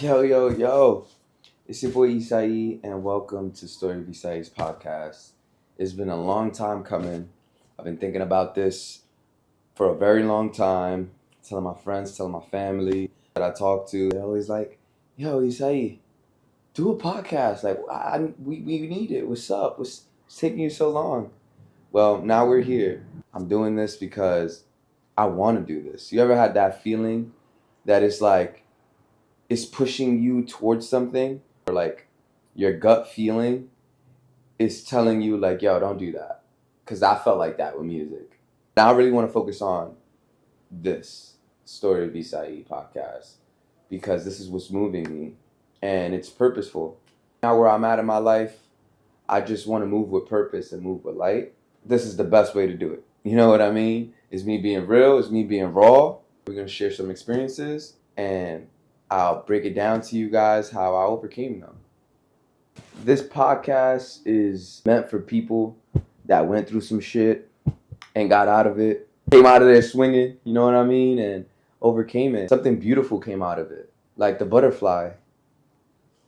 Yo, yo, yo. It's your boy Isai, and welcome to Storyofisai Podcast. It's been a long time coming. I've been thinking about this for a very long time, telling my friends, telling my family that I talk to. They're always like, yo, Isai, do a podcast. Like, we need it. What's up? What's taking you so long? Well, now we're here. I'm doing this because I want to do this. You ever had that feeling that it's like, it's pushing you towards something, or like your gut feeling is telling you like, yo, don't do that? Because I felt like that with music. Now I really want to focus on this Storyofisai podcast because this is what's moving me and it's purposeful. Now where I'm at in my life, I just want to move with purpose and move with light. This is the best way to do it. You know what I mean? It's me being real, it's me being raw. We're going to share some experiences and I'll break it down to you guys how I overcame them. This podcast is meant for people that went through some shit and got out of it, came out of there swinging, you know what I mean, and overcame it. Something beautiful came out of it, like the butterfly.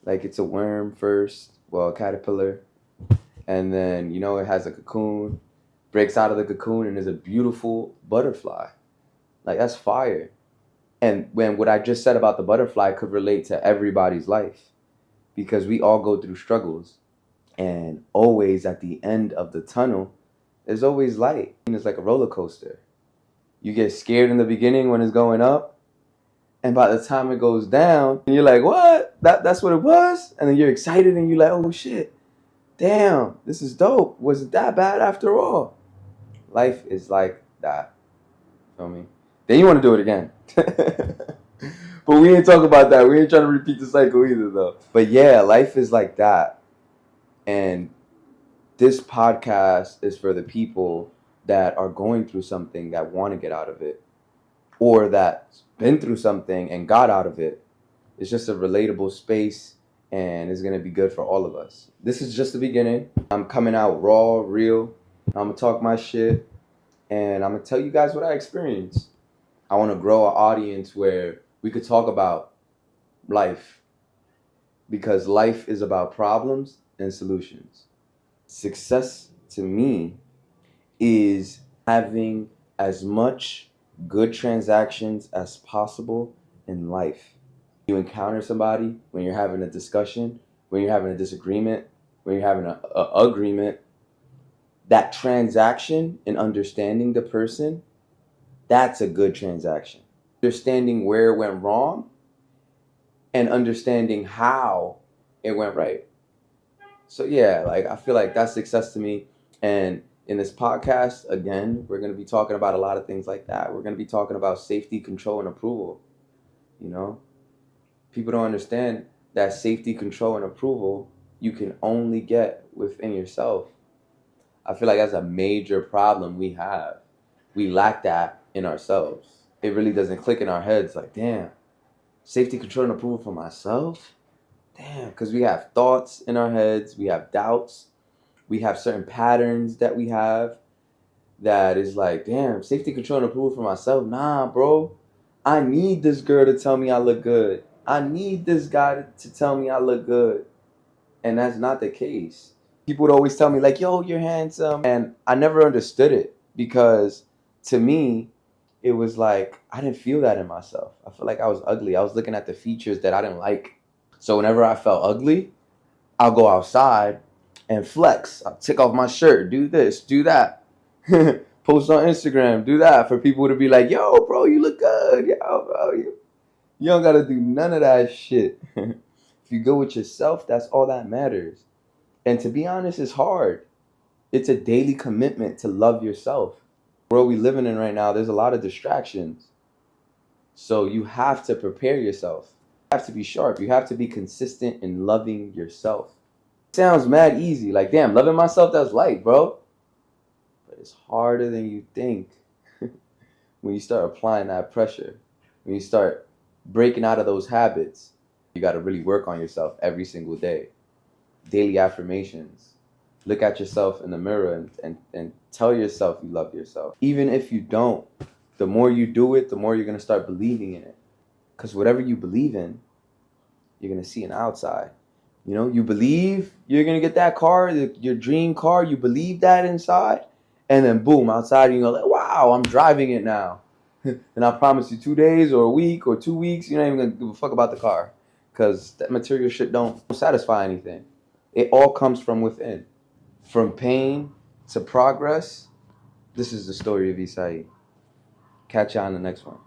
Like it's a worm first, well, a caterpillar, and then, it has a cocoon, breaks out of the cocoon, and is a beautiful butterfly. Like, that's fire. And when what I just said about the butterfly could relate to everybody's life, because we all go through struggles, and always at the end of the tunnel, there's always light. It's like a roller coaster. You get scared in the beginning when it's going up, and by the time it goes down, you're like, what? That's what it was? And then you're excited and you're like, oh shit, damn, this is dope. Wasn't that bad after all? Life is like that. Feel me? Then you want to do it again. But we ain't talk about that. We ain't trying to repeat the cycle either, though. But yeah, life is like that. And this podcast is for the people that are going through something that want to get out of it, or that's been through something and got out of it. It's just a relatable space, and it's going to be good for all of us. This is just the beginning. I'm coming out raw, real. I'm going to talk my shit, and I'm going to tell you guys what I experienced. I want to grow an audience where we could talk about life, because life is about problems and solutions. Success to me is having as much good transactions as possible in life. You encounter somebody when you're having a discussion, when you're having a disagreement, when you're having an agreement, that transaction and understanding the person, that's a good transaction. Understanding where it went wrong and understanding how it went right. So yeah, I feel like that's success to me. And in this podcast, again, we're going to be talking about a lot of things like that. We're going to be talking about safety, control, and approval. People don't understand that safety, control, and approval you can only get within yourself. I feel like that's a major problem we have. We lack that in ourselves. It really doesn't click in our heads like, damn, safety, control, and approval for myself? Damn, because we have thoughts in our heads, we have doubts, we have certain patterns that we have that is like, damn, safety, control, and approval for myself? Nah, bro. I need this girl to tell me I look good. I need this guy to tell me I look good. And that's not the case. People would always tell me like, yo, you're handsome. And I never understood it because to me, it was like, I didn't feel that in myself. I felt like I was ugly. I was looking at the features that I didn't like. So whenever I felt ugly, I'll go outside and flex. I'll take off my shirt, do this, do that. Post on Instagram, do that for people to be like, yo, bro, you look good. Yo, bro, you don't got to do none of that shit. If you go with yourself, that's all that matters. And to be honest, it's hard. It's a daily commitment to love yourself. The world we living in right now, there's a lot of distractions. So you have to prepare yourself. You have to be sharp. You have to be consistent in loving yourself. It sounds mad easy. Like, damn, loving myself, that's light, bro. But it's harder than you think when you start applying that pressure. When you start breaking out of those habits, you got to really work on yourself every single day. Daily affirmations. Look at yourself in the mirror and tell yourself you love yourself. Even if you don't, the more you do it, the more you're going to start believing in it. Because whatever you believe in, you're going to see an outside. You know, you believe you're going to get that car, your dream car. You believe that inside. And then boom, outside, you go like, wow, I'm driving it now. And I promise you 2 days or a week or 2 weeks, you're not even going to give a fuck about the car. Because that material shit don't satisfy anything. It all comes from within. From pain to progress. This is the story of Isai. Catch you on the next one.